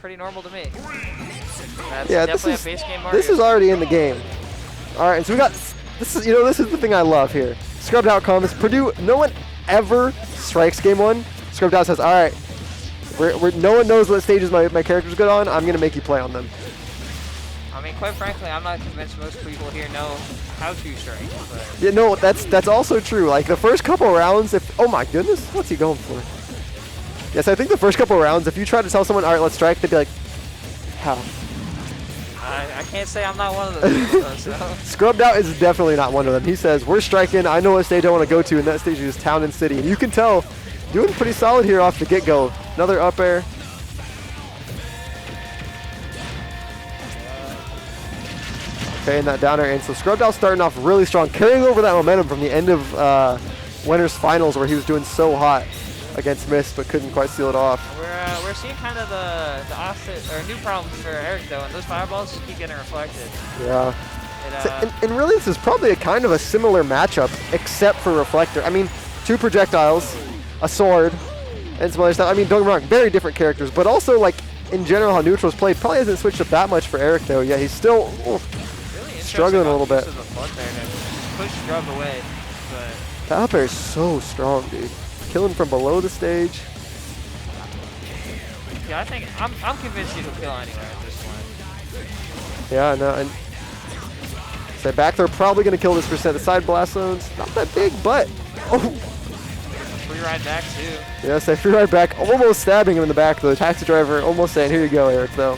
pretty normal to me. That's Yeah, definitely a base game Mario. This is already in the game. All right, so we got this is this is the thing I love here. ScrubbedOut comes. Purdue. No one ever strikes game one. ScrubbedOut says, all right, no one knows what stages my character's good on. I'm gonna make you play on them. I mean, quite frankly, I'm not convinced most people here know how to strike. But Yeah, no, that's also true. Like the first couple rounds, oh my goodness, what's he going for? Yes, I think the first couple rounds, if you try to tell someone, all right, let's strike, they'd be like, how? I can't say I'm not one of those people, though, so. ScrubbedOut is definitely not one of them. He says, we're striking. I know what stage I want to go to, and that stage is Town and City. And you can tell, doing pretty solid here off the get-go. Another up air. Okay, and that down air. And so ScrubbedOut starting off really strong, carrying over that momentum from the end of Winners Finals where he was doing so hot against Mist, but couldn't quite seal it off. We're seeing kind of the opposite, or new problems for EricTho, and those fireballs just keep getting reflected. Yeah. And really, this is probably a kind of a similar matchup, except for Reflector. I mean, 2 projectiles, a sword, and some other stuff. I mean, don't get me wrong, very different characters, but also, like, in general, how neutrals played probably hasn't switched up that much for EricTho. Yeah, he's still really struggling a little bit. Push Scrub away, but that up air is so strong, dude. Killing from below the stage. yeah, I think I'm convinced he'll kill anywhere at this point. Yeah, no, and so back throw probably going to kill this percent. The side blast zones, not that big, but Free ride back too. yes, I free ride back, almost stabbing him in the back though. Taxi driver almost saying, here you go, Eric, though.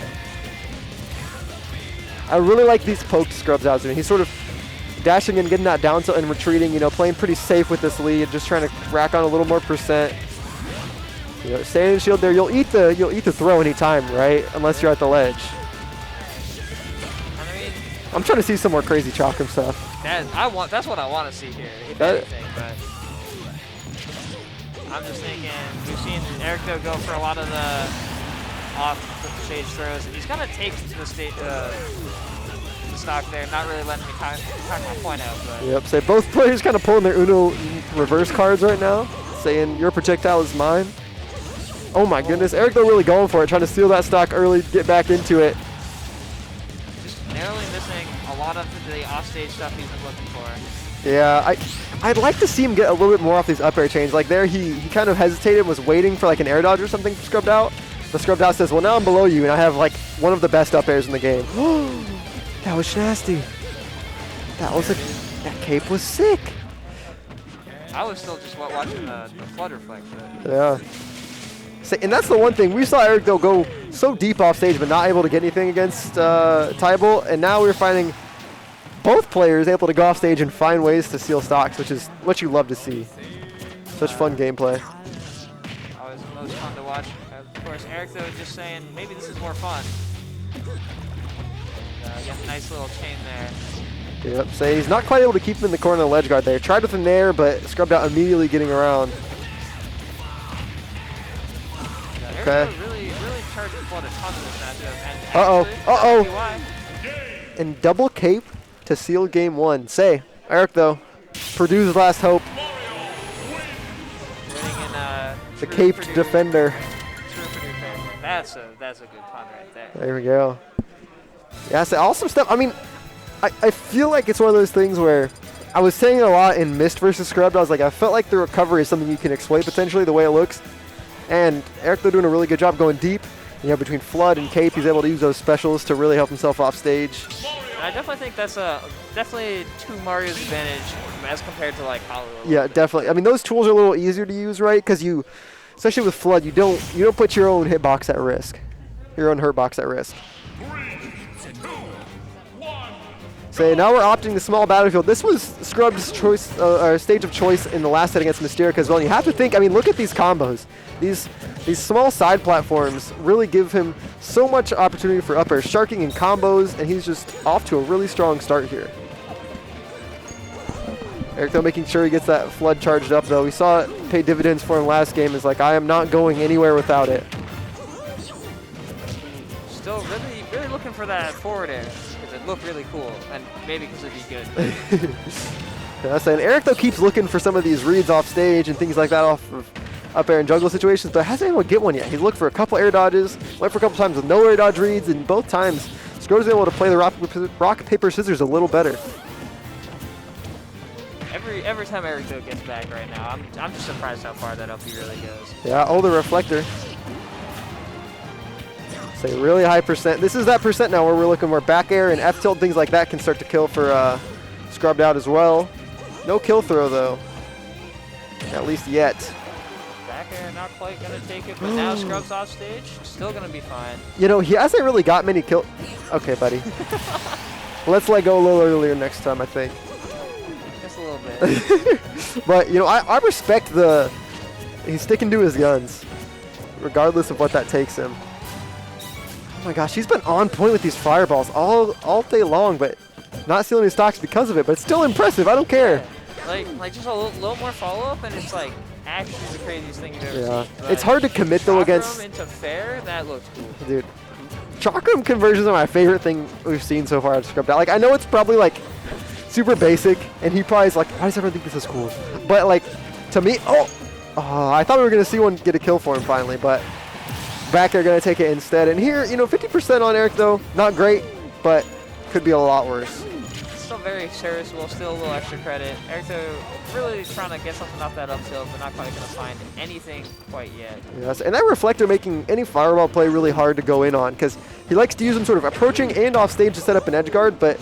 I really like these poked Scrubs out. He's sort of dashing and getting that down tilt and retreating, playing pretty safe with this lead, just trying to rack on a little more percent. Staying in shield there, you'll eat the throw anytime, right? Unless you're at the ledge. I mean, I'm trying to see some more crazy chalkum stuff. That's what I want to see here, if anything, but I'm just thinking, we've seen EricTho go for a lot of the off-stage throws, and he's gonna take the stock there, not really letting me talk my point out. But yep, so both players kind of pulling their Uno reverse cards right now, saying your projectile is mine. Oh my goodness, EricTho really going for it, trying to steal that stock early, get back into it. Just narrowly missing a lot of the offstage stuff he's been looking for. Yeah, I'd like to see him get a little bit more off these up air chains. Like there, he kind of hesitated, was waiting for like an air dodge or something for ScrubbedOut. The ScrubbedOut says, well, now I'm below you, and I have like one of the best up airs in the game. That was nasty. That cape was sick. I was still just watching the flood reflect. Yeah. And that's the one thing. We saw EricTho go so deep off stage, but not able to get anything against Tybalt, and now we're finding both players able to go off stage and find ways to steal stocks, which is what you love to see. Such fun gameplay. Always the most fun to watch. Of course, EricTho is just saying maybe this is more fun. Got a nice little chain there. Yep, so he's not quite able to keep him in the corner of the ledge guard there. Tried with an air, but ScrubbedOut immediately getting around. Okay. Really charged flood a ton of this matchup. And double cape to seal game one. Say, EricTho, Purdue's last hope. Winning in the caped defender. That's a good pun right there. There we go. Yeah, so awesome stuff. I mean, I feel like it's one of those things where I was saying a lot in Mist versus Scrubbed. I was like, I felt like the recovery is something you can exploit potentially the way it looks. And EricTho doing a really good job going deep. Between Flood and Cape, he's able to use those specials to really help himself off stage. I definitely think that's definitely to Mario's advantage as compared to like Hollywood. Yeah, definitely. I mean, those tools are a little easier to use, right? Because especially with Flood, you don't put your own hitbox at risk, your own hurtbox at risk. So now we're opting the small battlefield. This was Scrubbed's choice, or stage of choice in the last set against Mysteria as well. You have to think, I mean, look at these combos. These small side platforms really give him so much opportunity for up air, sharking and combos, and he's just off to a really strong start here. EricTho making sure he gets that Flood charged up, though. We saw it pay dividends for him last game. It's like, I am not going anywhere without it. Still really looking for that forward air. It looked really cool, and maybe because it'd be good. Yeah, and EricTho keeps looking for some of these reads off stage and things like that off of up air and juggle situations, but hasn't been able to get one yet. He's looked for a couple air dodges, went for a couple times with no air dodge reads, and both times Scrub's able to play the rock, paper, scissors a little better. Every time EricTho gets back right now, I'm just surprised how far that up he really goes. Yeah, the reflector. Say really high percent. This is that percent now where we're looking more back air and F tilt, things like that can start to kill for ScrubbedOut as well. No kill throw though, at least yet. Back air not quite gonna take it, but now Scrub's off stage, still gonna be fine. You know, he hasn't really got many kill. Okay, buddy. Let's let go a little earlier next time, I think. Just a little bit. But you know, I respect he's sticking to his guns, regardless of what that takes him. Oh my gosh, he's been on point with these fireballs all day long, but not stealing his stocks because of it. But it's still impressive. I don't care. Yeah. Like just a little more follow up, and it's like actually the craziest thing you've ever seen. It's hard to commit though against. Into fair, that looks cool. Dude, Chakram conversions are my favorite thing we've seen so far at ScrubbedOut. Like I know it's probably like super basic, and he probably is like, why does everyone think this is cool? But like to me, I thought we were gonna see one get a kill for him finally, but. Back they're going to take it instead. And here, you know, 50% on EricTho, not great, but could be a lot worse. Still very serviceable, still a little extra credit. EricTho really trying to get something off that up tilt, but not quite going to find anything quite yet. Yes, and that reflector making any fireball play really hard to go in on because he likes to use them sort of approaching and off stage to set up an edge guard, but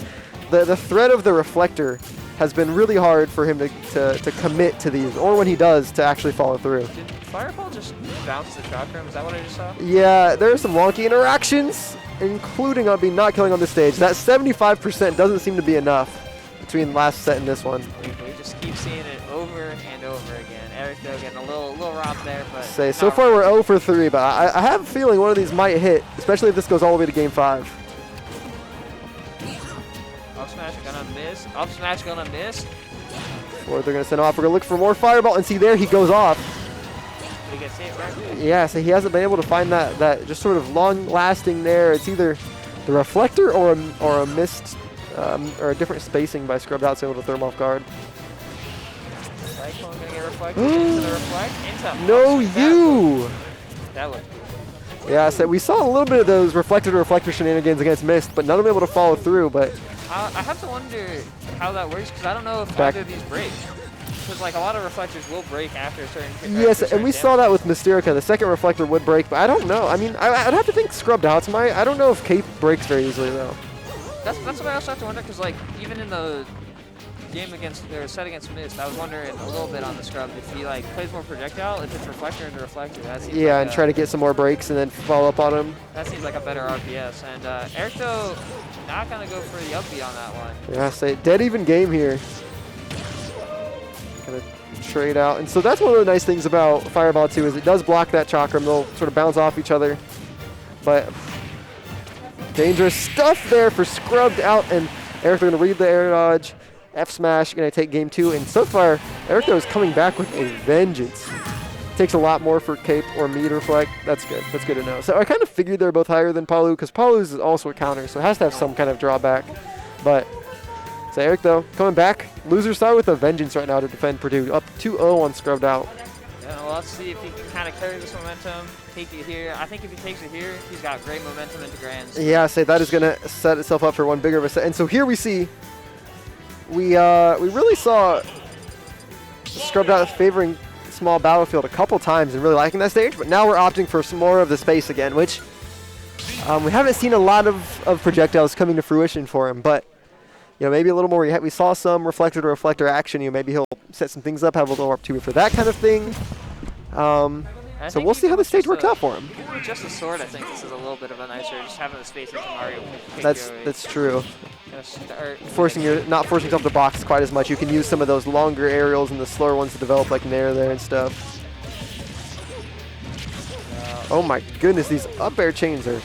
the threat of the reflector has been really hard for him to commit to these, or when he does, to actually follow through. Did Fireball just bounce the Chakram? Is that what I just saw? Yeah, there are some wonky interactions, including on being not killing on this stage. That 75% doesn't seem to be enough between last set and this one. We just keep seeing it over and over again. EricTho getting a little robbed there, but so far we're 0 for 3, but I have a feeling one of these might hit, especially if this goes all the way to game 5. Up smash gonna miss. Up smash gonna miss. Or they're gonna send off. We're gonna look for more fireball, and see there he goes off. We can see it right there. Yeah, so he hasn't been able to find that just sort of long-lasting there. It's either the reflector or a missed or a different spacing by ScrubbedOut, so able to throw him off guard. Cyclone gonna get reflected into the reflect. Into no, you. That looked cool. Yeah, so we saw a little bit of those reflector shenanigans against Mist, but none of them able to follow through. But I have to wonder how that works because I don't know if either of these break. Because like a lot of reflectors will break after a certain. Yes, and we saw that with Mysterica. The second reflector would break, but I don't know. I mean, I'd have to think ScrubbedOut's I don't know if Cape breaks very easily though. That's what I also have to wonder because like even in the game against or set against Mist, I was wondering a little bit on the Scrub if he like plays more projectile, if it's reflector into reflector. That seems yeah, like and try to get some more breaks and then follow up on him. That seems like a better RPS. And EricTho not gonna go for the up B on that one. Yeah, say dead even game here. Gonna trade out, and so that's one of the nice things about Fireball 2 is it does block that Chakram. They'll sort of bounce off each other, but dangerous stuff there for ScrubbedOut, and EricTho gonna read the air dodge. F smash gonna take game 2, and so far EricTho is coming back with a vengeance. Takes a lot more for Cape or me to reflect. That's good. That's good to know. So I kind of figured they're both higher than Palu because Palu's is also a counter, so it has to have some kind of drawback. But so EricTho coming back, loser side with a vengeance right now to defend Purdue, up 2-0 on ScrubbedOut. Yeah, well, let's see if he can kind of carry this momentum, take it here. I think if he takes it here, he's got great momentum into Grands. Yeah, say that is gonna set itself up for one bigger of a set. And so here we see. We really saw ScrubbedOut favoring small battlefield a couple times and really liking that stage, but now we're opting for some more of the space again, which we haven't seen a lot of projectiles coming to fruition for him, but you know, maybe a little more. We saw some reflector to reflector action. You know, maybe he'll set some things up, have a little more opportunity for that kind of thing. So we'll see how the stage works out for him. Even with just a sword, I think this is a little bit of a nicer, just having the space into Mario. That's true. Start not forcing yourself to box quite as much. You can use some of those longer aerials and the slower ones to develop, like Nair there and stuff. Oh my goodness, these up air chains are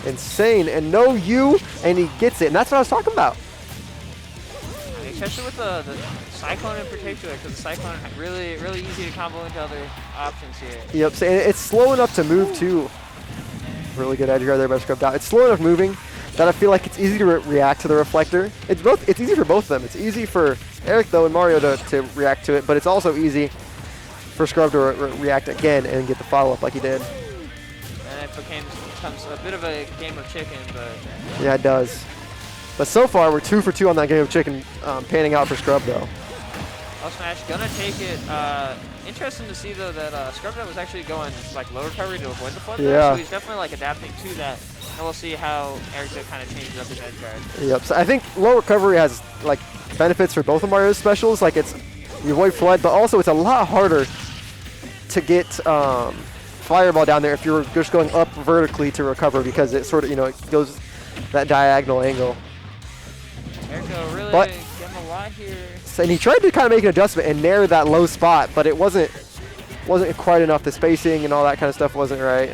insane. And no you, and he gets it. And that's what I was talking about. Especially with the Cyclone in particular, because the Cyclone is really easy to combo into other options here. Yep, so it's slow enough to move too. Really good edge guard there by ScrubbedOut. It's slow enough moving that I feel like it's easy to react to the reflector. It's easy for both of them. It's easy for EricTho and Mario to react to it, but it's also easy for Scrub to react again and get the follow-up like he did. And it becomes a bit of a game of chicken, but... Yeah, it does. But so far, we're 2 for 2 on that game of chicken, panning out for Scrub, though. Up smash, gonna take it. Interesting to see, though, that ScrubbedOut was actually going like low recovery to avoid the flood there, so he's definitely like adapting to that. And we'll see how EricTho kind of changes up his edge guard. Yep, so I think low recovery has like benefits for both of Mario's specials. Like it's, you avoid flood, but also it's a lot harder to get fireball down there if you're just going up vertically to recover, because it sort of, it goes that diagonal angle. EricTho really getting a lot here. And he tried to kind of make an adjustment and narrow that low spot, but it wasn't quite enough. The spacing and all that kind of stuff wasn't right.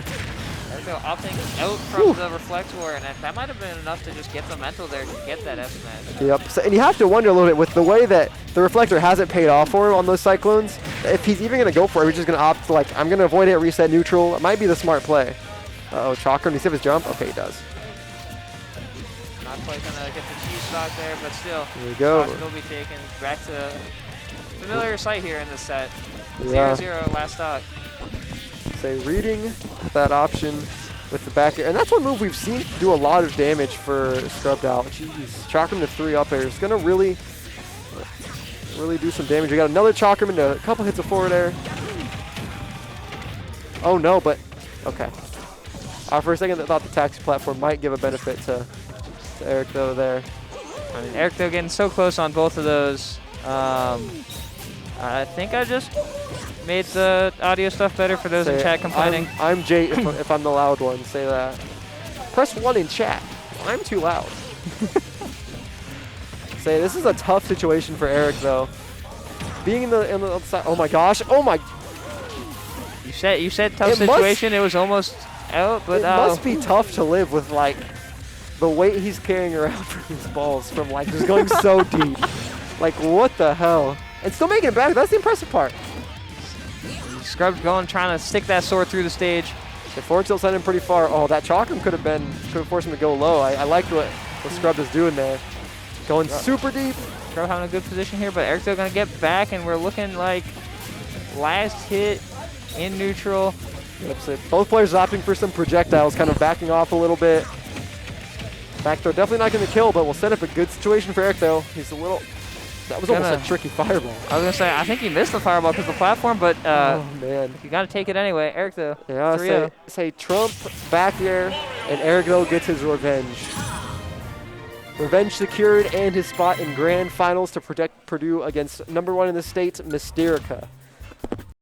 EricTho opting out from the Reflector, and that might have been enough to just get the mental there to get that F smash. Yep. So, and you have to wonder a little bit with the way that the Reflector hasn't paid off for him on those Cyclones, if he's even going to go for it, he's just going to opt like, I'm going to avoid it, reset neutral. It might be the smart play. Uh-oh, Chalker, does he have his jump? Okay, he does. Not quite going to get the cheese stock there, but still. There we go. Will be taken back to familiar sight here in this set. Yeah. 0-0 last stock. Say reading that option with the back air. And that's one move we've seen do a lot of damage for ScrubbedOut. Jeez. Chalk him to 3 up air. It's going to really do some damage. We got another chalk him into a couple hits of forward air. Oh no, but okay. For a second I thought the taxi platform might give a benefit to EricTho there. I mean, EricTho getting so close on both of those. I think I just made the audio stuff better for those in chat complaining. I'm Jay if I'm the loud one. Say that. Press 1 in chat. I'm too loud. Say this is a tough situation for Eric though. Being in the other side. Oh my gosh. Oh my. You said tough situation. It was almost out, but it must be tough to live with like the weight he's carrying around for his balls from like just going so deep. Like what the hell? And still making it back. That's the impressive part. Scrub going, trying to stick that sword through the stage. The forward tilt sent him pretty far. Oh, that chalk him could have forced him to go low. I liked what Scrub is doing there. Going super deep. Scrub having a good position here, but EricTho gonna get back, and we're looking like last hit in neutral. Yep, so both players opting for some projectiles, kind of backing off a little bit. Back throw definitely not going to kill, but we'll set up a good situation for EricTho. He's a little. That was almost a tricky fireball. I was gonna say I think he missed the fireball because of the platform, but oh man, you gotta take it anyway. EricTho. Yeah, say Trump back air, and EricTho gets his revenge. Revenge secured and his spot in grand finals to protect Purdue against #1 in the state, Mysterica.